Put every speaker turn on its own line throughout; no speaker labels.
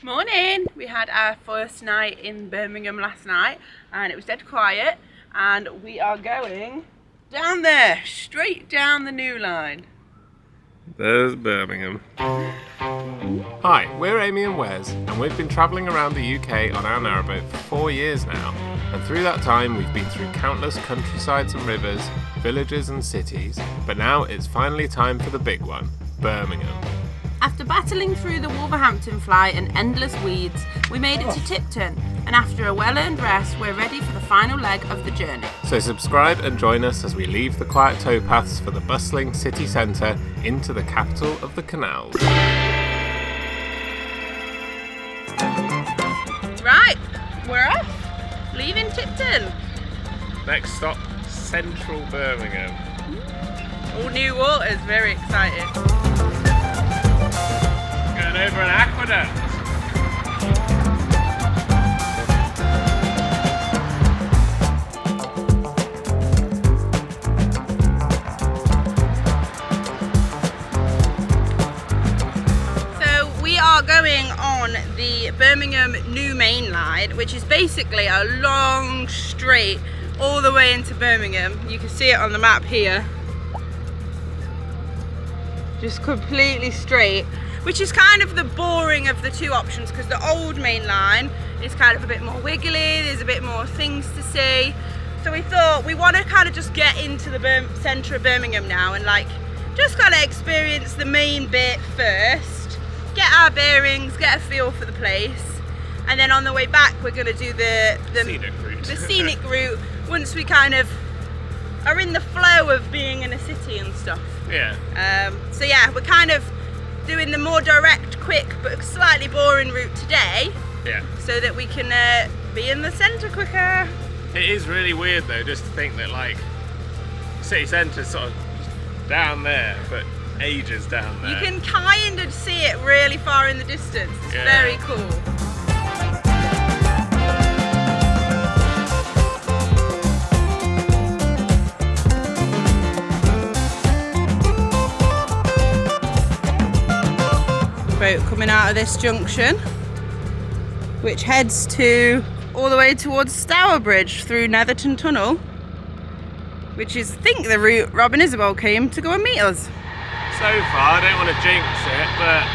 Morning! We had our first night in Birmingham last night and it was dead quiet, and we are going down there, straight down the new line.
There's Birmingham. Hi, we're Amy and Wes, and we've been travelling around the UK on our narrowboat for 4 years now. And through that time we've been through countless countrysides and rivers, villages and cities, but now it's finally time for the big one, Birmingham.
After battling through the Wolverhampton fly and endless weeds, we made it to Tipton, and after a well-earned rest, we're ready for the final leg of the journey.
So subscribe and join us as we leave the quiet towpaths for the bustling city centre into the capital of the Canals.
Right, we're off, leaving Tipton.
Next stop, central Birmingham.
All new waters, very excited.
Going over an aqueduct.
So we are going on the Birmingham New Main Line, which is basically a long straight all the way into Birmingham. You can see it on the map here. Just completely straight, which is kind of the boring of the two options, because the old main line is kind of a bit more wiggly, there's a bit more things to see. So we thought we want to kind of just get into the centre of Birmingham now and just kind of experience the main bit first, get our bearings, get a feel for the place, and then on the way back we're going to do the scenic route once we kind of are in the flow of being in a city and stuff.
Yeah.
So yeah, we're kind of doing the more direct, quick, but slightly boring route today.
Yeah.
So that we can be in the centre quicker.
It is really weird though, just to think that city centre's sort of down there, but ages down there.
You can kind of see it really far in the distance. It's very cool. Boat coming out of this junction, which heads all the way towards Stourbridge through Netherton Tunnel, which is, I think, the route Rob and Isabel came to go and meet us.
So far, I don't want to jinx it, but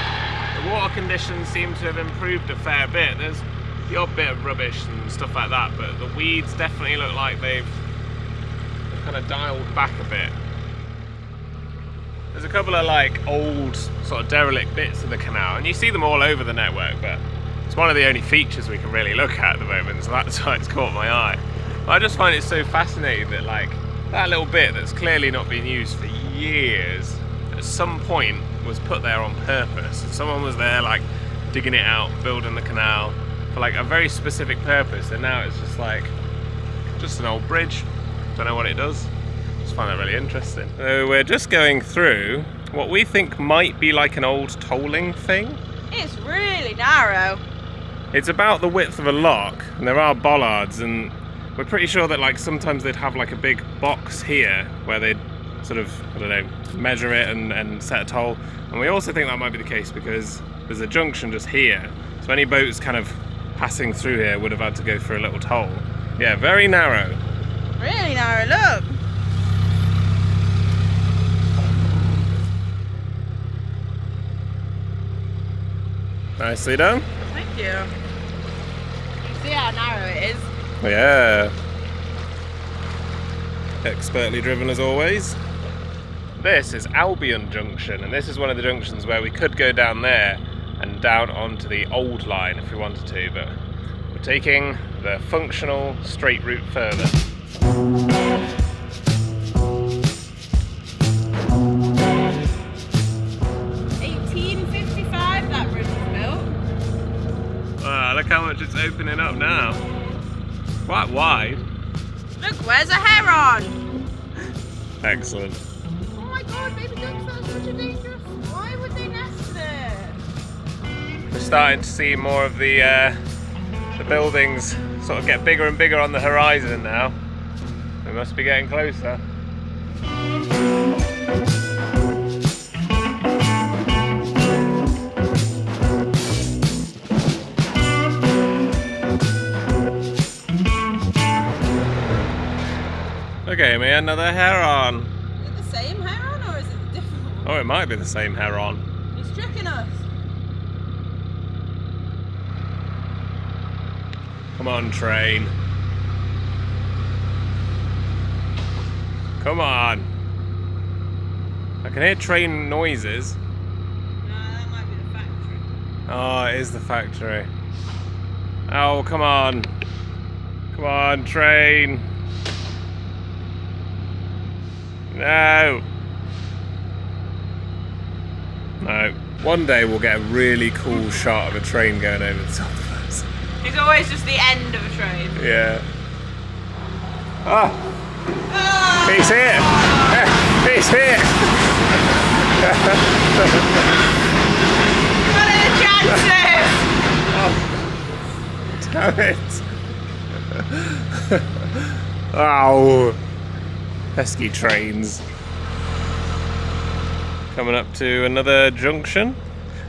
the water conditions seem to have improved a fair bit. There's the odd bit of rubbish and stuff like that, but the weeds definitely look like they've kind of dialed back a bit. There's a couple of old sort of derelict bits of the canal, and you see them all over the network, but it's one of the only features we can really look at the moment, so that's why it's caught my eye. But I just find it so fascinating that that little bit that's clearly not been used for years, at some point was put there on purpose. And someone was there digging it out, building the canal for a very specific purpose, and now it's just an old bridge. Don't know what it does. I find that really interesting. So we're just going through what we think might be an old tolling thing.
It's really narrow.
It's about the width of a lock, and there are bollards, and we're pretty sure that sometimes they'd have a big box here where they'd sort of, I don't know, measure it and set a toll. And we also think that might be the case because there's a junction just here, so any boats kind of passing through here would have had to go for a little toll. Yeah, very narrow.
Really narrow, look.
Nicely done.
Thank you. You see how narrow it is?
Yeah. Expertly driven as always. This is Albion Junction, and this is one of the junctions where we could go down there and down onto the old line if we wanted to, but we're taking the functional straight route further.
1855 that bridge was built.
Wow, look how much it's opening up now. Quite wide.
Look, where's a heron?
Excellent.
Oh my god, baby ducks, that's such a dangerous. Why would they nest there?
We're starting to see more of the buildings sort of get bigger and bigger on the horizon now. We must be getting closer. Look at me, another heron.
Is it the same heron or is it a different one?
Oh, it might be the same heron.
He's tricking us.
Come on, train. Come on. I can hear train noises.
No, that might be the factory.
Oh, it is the factory. Oh, come on. Come on, train. No. No. One day we'll get a really cool shot of a train going over the top of us.
It's always just the end of a train.
Yeah. Ah! He's here! He's here!
What are the chances?
Oh, damn it! Oh, pesky trains. Coming up to another junction.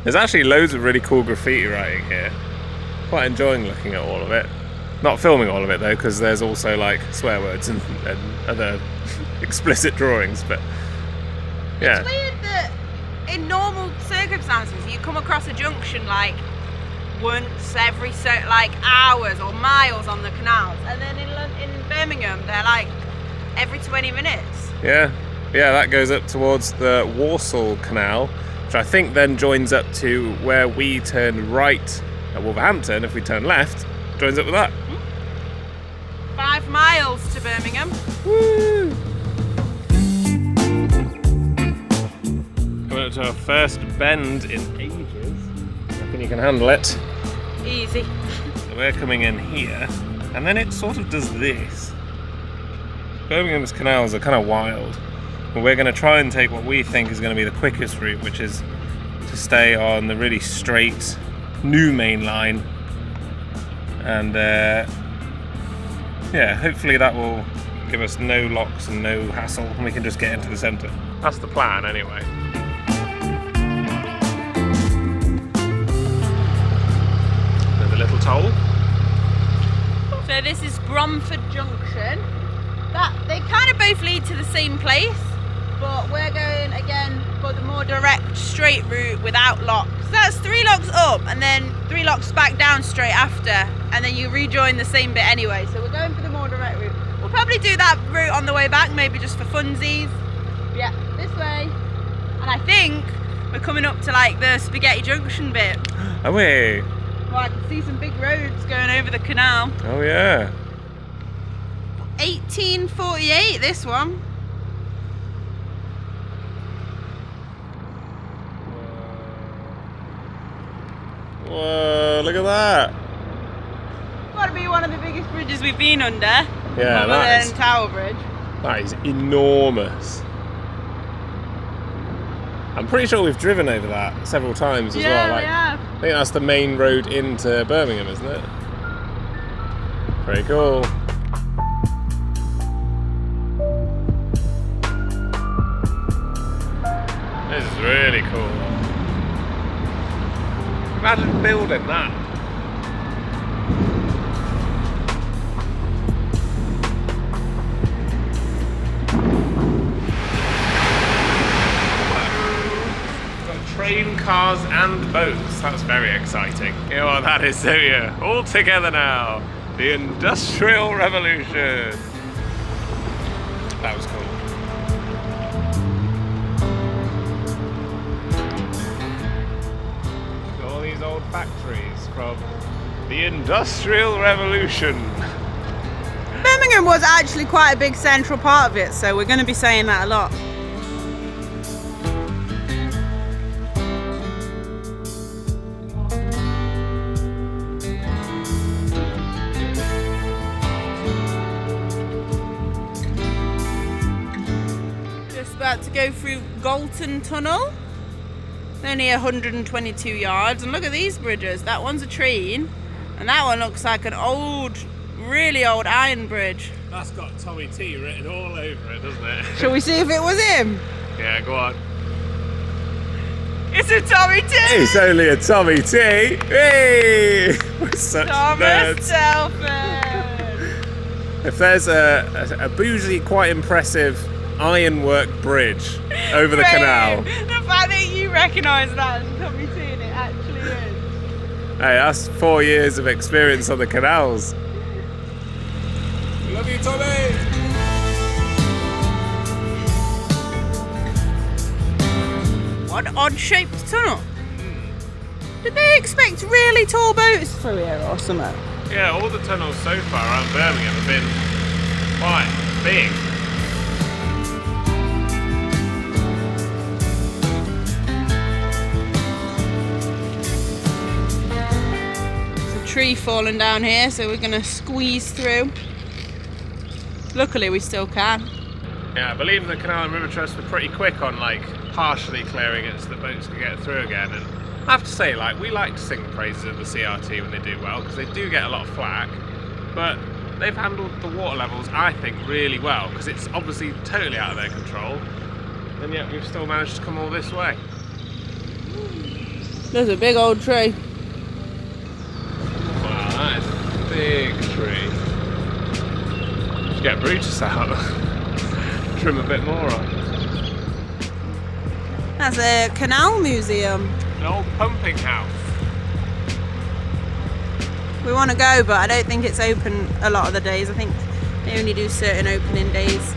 There's actually loads of really cool graffiti writing here. Quite enjoying looking at all of it. Not filming all of it though, because there's also like swear words and other explicit drawings, but yeah.
It's weird that in normal circumstances you come across a junction like once every hours or miles on the canals, and then in Birmingham they're like every 20 minutes.
Yeah, that goes up towards the Walsall Canal, which I think then joins up to where we turn right at Wolverhampton. If we turn left, joins up with that.
5 miles to Birmingham.
Woo! Coming up to our first bend in ages. I reckon you can handle it.
Easy.
So we're coming in here, and then it sort of does this. Birmingham's canals are kind of wild. But we're going to try and take what we think is going to be the quickest route, which is to stay on the really straight new main line. And yeah, hopefully that will give us no locks and no hassle, and we can just get into the centre. That's the plan anyway. There's a little toll.
So this is Bromford Junction. They kind of both lead to the same place, but we're going again for the more direct straight route without locks. So that's 3 locks up and then 3 locks back down straight after, and then you rejoin the same bit anyway. So we're going for the more direct route. We'll probably do that route on the way back, maybe just for funsies. Yeah, this way. And I think we're coming up to like the Spaghetti Junction bit.
Are we?
Well, I can see some big roads going over the canal.
Oh yeah.
1848, this one.
Whoa, look at that.
Gotta be one of the biggest bridges we've been under.
Yeah,
other than Tower Bridge.
That is enormous. I'm pretty sure we've driven over that several times as well.
Yeah, we have.
I think that's the main road into Birmingham, isn't it? Very cool. This is really cool. Imagine building that. Train, cars and boats. That's very exciting. You know what that is, don't you? All together now. The Industrial Revolution. That was cool. All these old factories from the Industrial Revolution.
Birmingham was actually quite a big central part of it, so we're going to be saying that a lot. About to go through Galton Tunnel. Only 122 yards, and look at these bridges. That one's a train, and that one looks like an old, really old iron bridge.
That's got Tommy T written all over it, doesn't it?
Shall we see if it was him?
Yeah, go on.
It's a Tommy T!
It's only a Tommy T! Hey! We're such
Thomas
nerds.
Telford!
If there's a bougie, quite impressive ironwork bridge over the canal.
The fact that you recognise that and not me seeing it actually is.
Hey, that's 4 years of experience on the canals. Love you, Tommy!
What an odd-shaped tunnel. Did they expect really tall boats through here or something?
Yeah, all the tunnels so far around Birmingham have been quite big.
There's a tree falling down here, so we're going to squeeze through. Luckily, we still can.
Yeah, I believe the Canal and River Trust were pretty quick on like partially clearing it so the boats could get through again. And I have to say, like, we like to sing praises of the CRT when they do well, because they do get a lot of flack, but they've handled the water levels, I think, really well, because it's obviously totally out of their control, and yet we've still managed to come all this way.
There's a big old tree.
Wow, that is a big tree. Should get Brutus out, trim a bit more on.
That's a canal museum.
An old pumping house.
We want to go, but I don't think it's open a lot of the days. I think they only do certain opening days.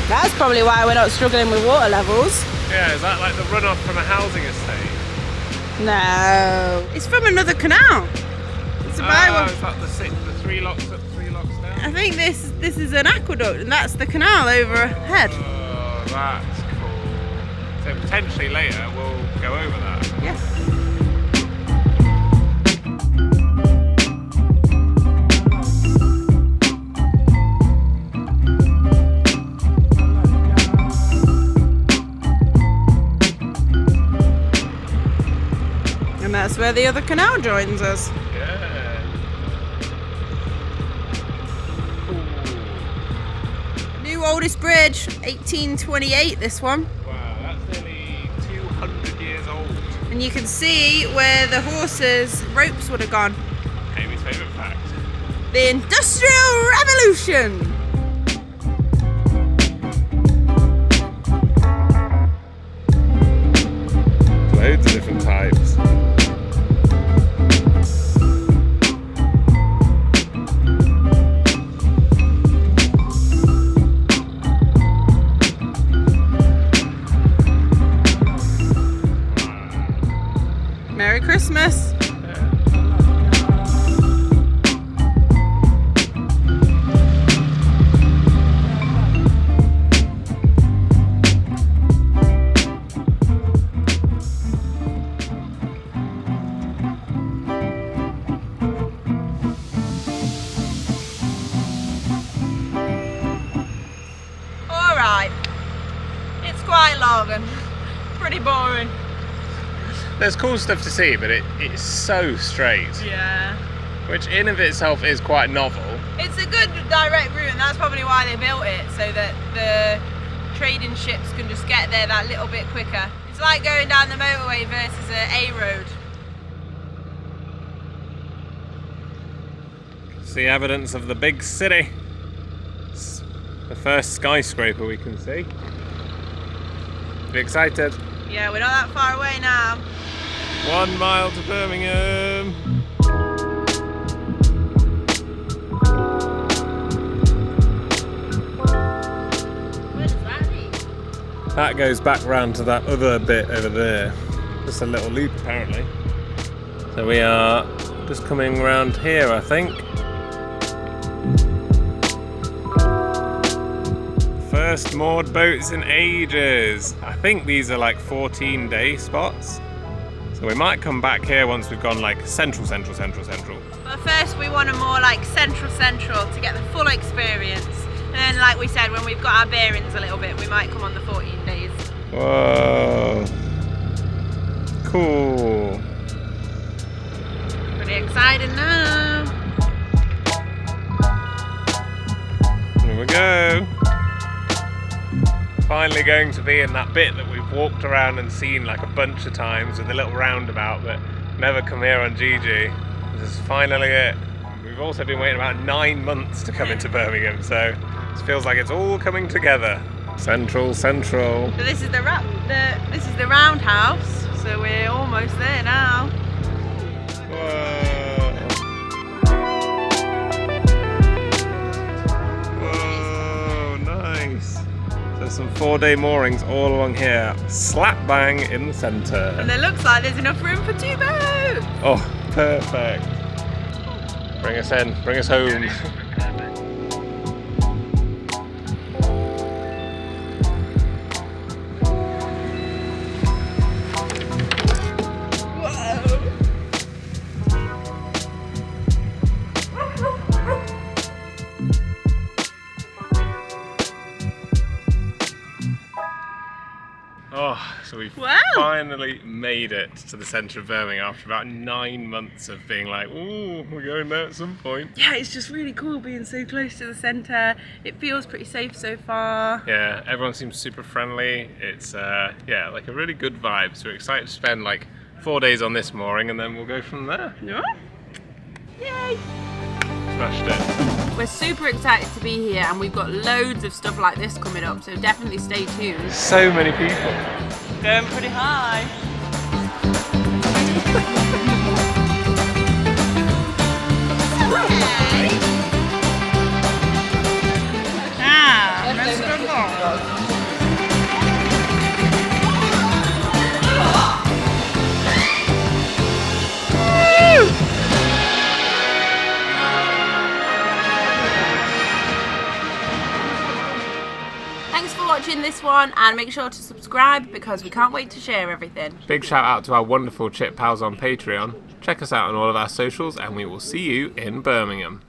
That's probably why we're not struggling with water levels.
Yeah, is that like the runoff from a housing estate?
No, it's from another canal. It's a by one.
Is that the 3 locks up, 3 locks down?
I think this is an aqueduct, and that's the canal overhead.
Oh, that's cool. So potentially later we'll go over that.
Yes. And that's where the other canal joins us.
Yeah. Cool.
New oldest bridge, 1828 this one.
Wow, that's nearly 200 years old.
And you can see where the horses' ropes would have gone.
Amy's favourite fact.
The Industrial Revolution!
Loads of different types.
Merry Christmas! Alright, it's quite long and pretty boring.
There's cool stuff to see, but it's so straight.
Yeah.
Which in of itself is quite novel.
It's a good direct route, and that's probably why they built it, so that the trading ships can just get there that little bit quicker. It's like going down the motorway versus a road.
See evidence of the big city. It's the first skyscraper we can see. Be excited.
Yeah, we're not that far away now.
1 mile to Birmingham.
Where does that lead?
That goes back round to that other bit over there. Just a little loop apparently. So we are just coming around here, I think. First moored boats in ages. I think these are like 14-day spots. So we might come back here once we've gone like central.
But first we want a more like central to get the full experience. And then like we said, when we've got our bearings a little bit, we might come on the 14 days.
Whoa. Cool.
Pretty exciting now.
finally going to be in that bit that we've walked around and seen like a bunch of times with a little roundabout but never come here on GG. This is finally it. We've also been waiting about 9 months to come into Birmingham, so it feels like it's all coming together. Central.
So this is the roundhouse, so we're almost there now.
Whoa, nice. So some 4-day moorings all along here, slap bang in the centre.
And it looks like there's enough room for 2 boats.
Oh, perfect. Bring us in, bring us home. Oh, so we've finally made it to the centre of Birmingham after about 9 months of being like, ooh, we're going there at some point.
Yeah, it's just really cool being so close to the centre. It feels pretty safe so far.
Yeah, everyone seems super friendly. It's, yeah, like a really good vibe. So we're excited to spend like 4 days on this mooring and then we'll go from there.
Yeah. Yay!
Smashed it.
We're super excited to be here and we've got loads of stuff like this coming up, so definitely stay tuned.
So many people.
Going pretty high. Let's go. Thanks for watching this one and make sure to subscribe because we can't wait to share everything.
Big shout out to our wonderful chip pals on Patreon. Check us out on all of our socials and we will see you in Birmingham.